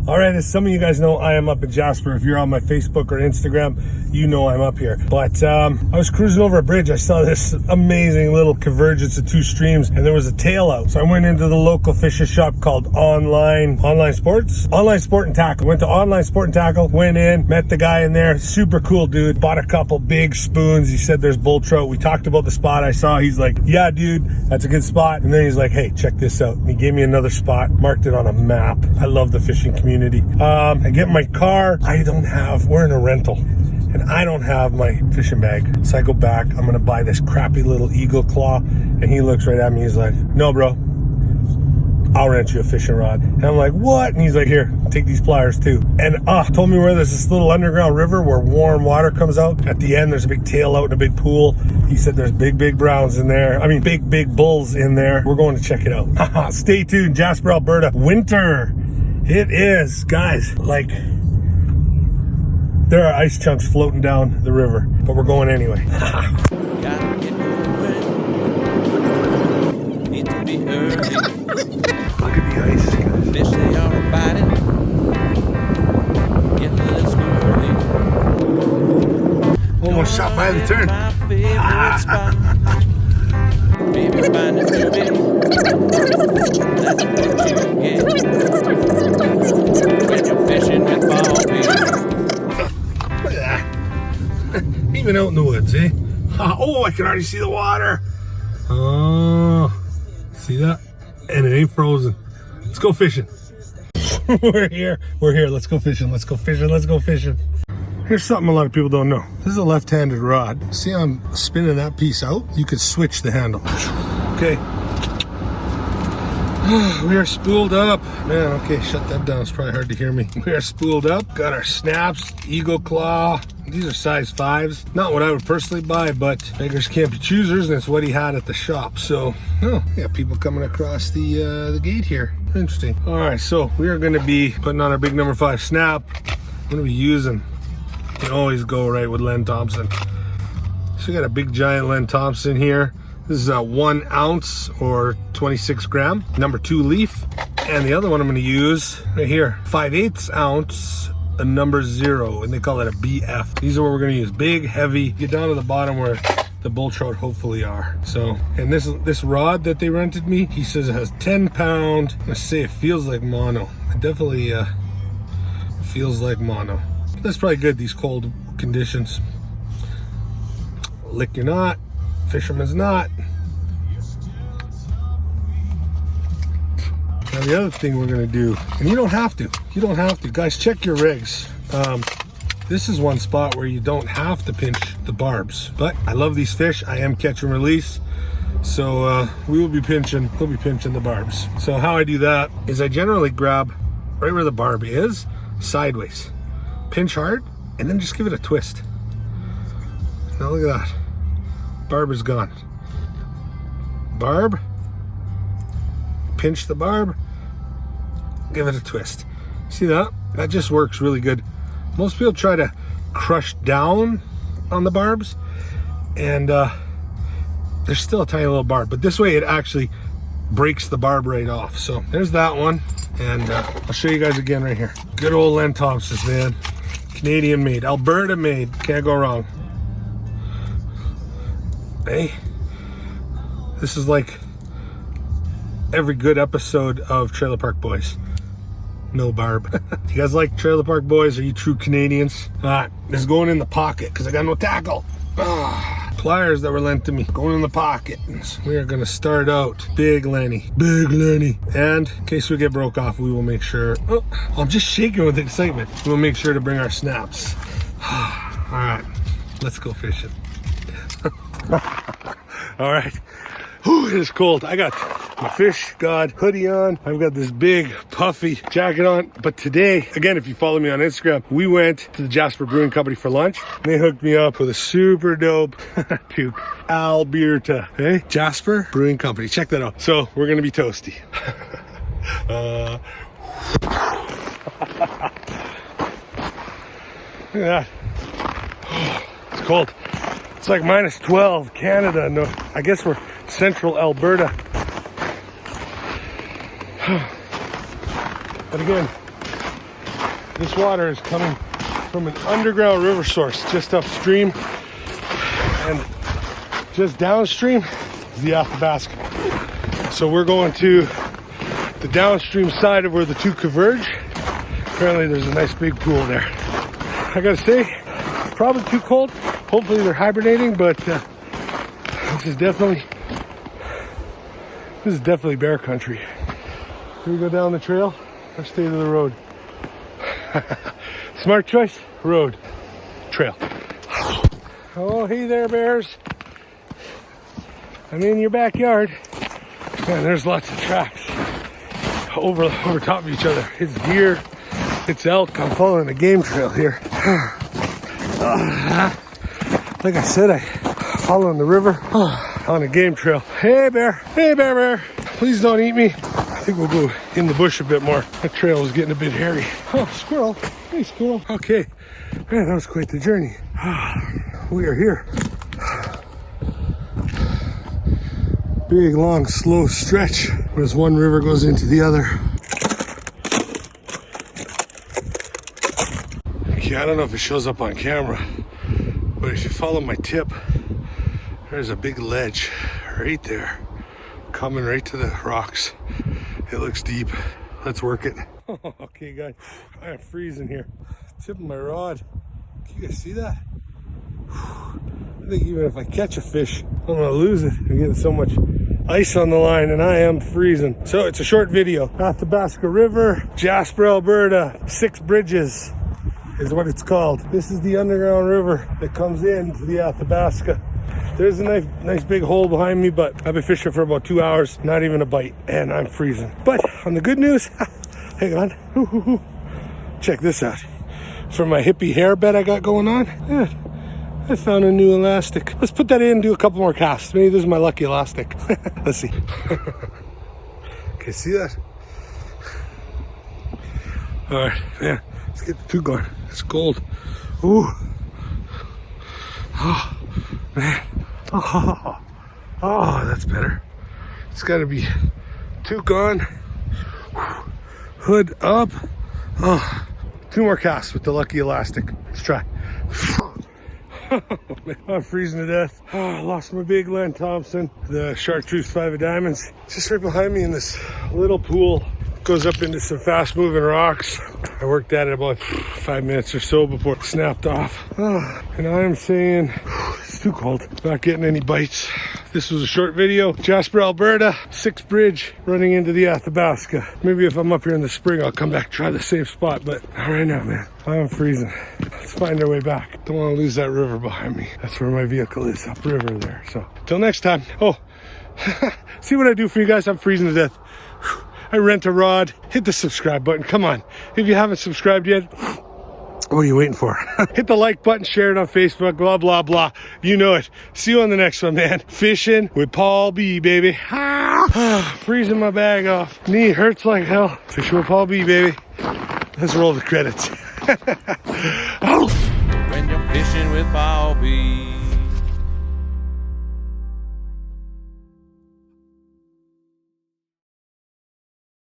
All right, as some of you guys know, I am up in Jasper. If you're on my Facebook or Instagram, you know I'm up here. But I was cruising over a bridge. I saw this amazing little convergence of two streams, and there was a tail out. So I went into the local fishing shop called Online Sport and Tackle. Went to Online Sport and Tackle, went in, met the guy in there. Super cool dude. Bought a couple big spoons. He said there's bull trout. We talked about the spot I saw. He's like, yeah, dude, that's a good spot. And then he's like, hey, check this out. And he gave me another spot, marked it on a map. I love the fishing community. I get in my car. We're in a rental and I don't have my fishing bag. So I go back, I'm gonna buy this crappy little Eagle Claw. And he looks right at me, he's like, no, bro, I'll rent you a fishing rod. And I'm like, what? And he's like, here, take these pliers too. And told me where there's this little underground river where warm water comes out. At the end, there's a big tail out in a big pool. He said there's big browns in there. I mean, big bulls in there. We're going to check it out. Stay tuned, Jasper, Alberta. Winter. It is, guys, like, there are ice chunks floating down the river, but we're going anyway. Gotta get moving. Need to be early. Look at the ice, guys. Fish they are biting. Getting a little screwy. Almost shot by the turn. My favorite spot. Baby, find it movie. That's what you get when you're fishing with Bobby. Look at that. Even out in the woods, eh? Oh, I can already see the water. Oh, see that? And it ain't frozen. Let's go fishing. We're here. Let's go fishing. Here's something a lot of people don't know. This is a left-handed rod. See how I'm spinning that piece out? You could switch the handle. Okay. We are spooled up. Man, okay, shut that down. It's probably hard to hear me. We are spooled up. Got our snaps, Eagle Claw. These are size 5s. Not what I would personally buy, but beggars can't be choosers, and it's what he had at the shop. So, yeah, people coming across the gate here. Interesting. All right, so we are going to be putting on our big number 5 snap. I'm going to be using, you always go right with Len Thompson. So we got a big giant Len Thompson here. This is a 1 ounce or 26 gram, number 2 leaf. And the other one I'm gonna use right here, 5/8 ounce, a number 0, and they call it a BF. These are what we're gonna use, big, heavy, get down to the bottom where the bull trout hopefully are. So, and this rod that they rented me, he says it has 10 pound. I'm gonna say it feels like mono. It definitely feels like mono. That's probably good, these cold conditions. Lick your knot, fisherman's knot. Now the other thing we're gonna do, and you don't have to, guys, check your rigs. This is one spot where you don't have to pinch the barbs, but I love these fish. I am catch and release. So we'll be pinching the barbs. So how I do that is I generally grab right where the barb is, sideways, pinch hard, and then just give it a twist. Now look at that, barb is gone. Barb, pinch the barb, give it a twist. See that? That just works really good. Most people try to crush down on the barbs, and there's still a tiny little barb, but this way it actually breaks the barb right off. So there's that one, and I'll show you guys again right here. Good old Len Thompson's, man. Canadian made, Alberta made, can't go wrong. Hey, this is like every good episode of Trailer Park Boys. No barb. You guys like Trailer Park Boys? Are you true Canadians? Alright, this is going in the pocket because I got no tackle. Pliers that were lent to me going in the pocket. So we are going to start out big Lenny. And in case we get broke off, we will make sure. Oh, I'm just shaking with excitement. We'll make sure to bring our snaps. Alright, let's go fishing. Alright. It is cold. I got my Fish Gawd hoodie on. I've got this big puffy jacket on. But today, again, if you follow me on Instagram, we went to the Jasper Brewing Company for lunch. And they hooked me up with a super dope toque, Alberta. Hey, Jasper Brewing Company. Check that out. So we're going to be toasty. Look at that. It's cold. It's like minus 12 Canada. No, I guess we're central Alberta. But again, This water is coming from an underground river source just upstream, and just downstream is the Athabasca. So we're going to the downstream side of where the two converge. Apparently there's a nice big pool there. I gotta say, probably too cold. Hopefully they're hibernating, but this is definitely bear country. Here we go down the trail or stay to the road. Smart choice, road, trail. Oh, hey there, bears. I'm in your backyard. Man, there's lots of tracks over top of each other. It's deer, it's elk. I'm following a game trail here. Like I said, I following the river on a game trail. Hey bear, hey bear. Please don't eat me. I think we'll go in the bush a bit more. That trail is getting a bit hairy. Oh, squirrel. Hey, squirrel. Okay. Man, that was quite the journey. We are here. Big, long, slow stretch as one river goes into the other. Okay, I don't know if it shows up on camera, but if you follow my tip, there's a big ledge right there, coming right to the rocks. It looks deep. Let's work it. Okay, guys, I am freezing here. Tipping my rod. Can you guys see that? I think even if I catch a fish, I'm gonna lose it. I'm getting so much ice on the line and I am freezing. So it's a short video. Athabasca River, Jasper, Alberta, 6 bridges is what it's called. This is the underground river that comes into the Athabasca. There's a nice big hole behind me, but I've been fishing for about 2 hours, not even a bite, and I'm freezing. But on the good news, hang on, check this out. For my hippie hair bed I got going on, yeah, I found a new elastic. Let's put that in and do a couple more casts. Maybe this is my lucky elastic. Let's see. Okay, see that? All right, yeah, let's get the two going. It's gold. Ooh. Oh, man. Oh, that's better. It's gotta be two gone. Hood up. Oh, 2 more casts with the lucky elastic. Let's try. I'm freezing to death. Oh, I lost my big Len Thompson, the Chartreuse 5 of Diamonds. Just right behind me in this little pool. Goes up into some fast moving rocks. I worked at it about 5 minutes or so before it snapped off. Oh, and I am saying it's too cold. Not getting any bites. This was a short video. Jasper, Alberta, 6 bridge running into the Athabasca. Maybe if I'm up here in the spring, I'll come back, try the same spot, but not right now, man. I'm freezing. Let's find our way back. Don't want to lose that river behind me. That's where my vehicle is, upriver there. So till next time. Oh, see what I do for you guys? I'm freezing to death. I rent a rod. Hit the subscribe button. Come on. If you haven't subscribed yet, what are you waiting for? Hit the like button, share it on Facebook, blah, blah, blah. You know it. See you on the next one, man. Fishing with Paul B, baby. Freezing my bag off. Knee hurts like hell. Fishing with Paul B, baby. Let's roll the credits. When you're fishing with Paul B.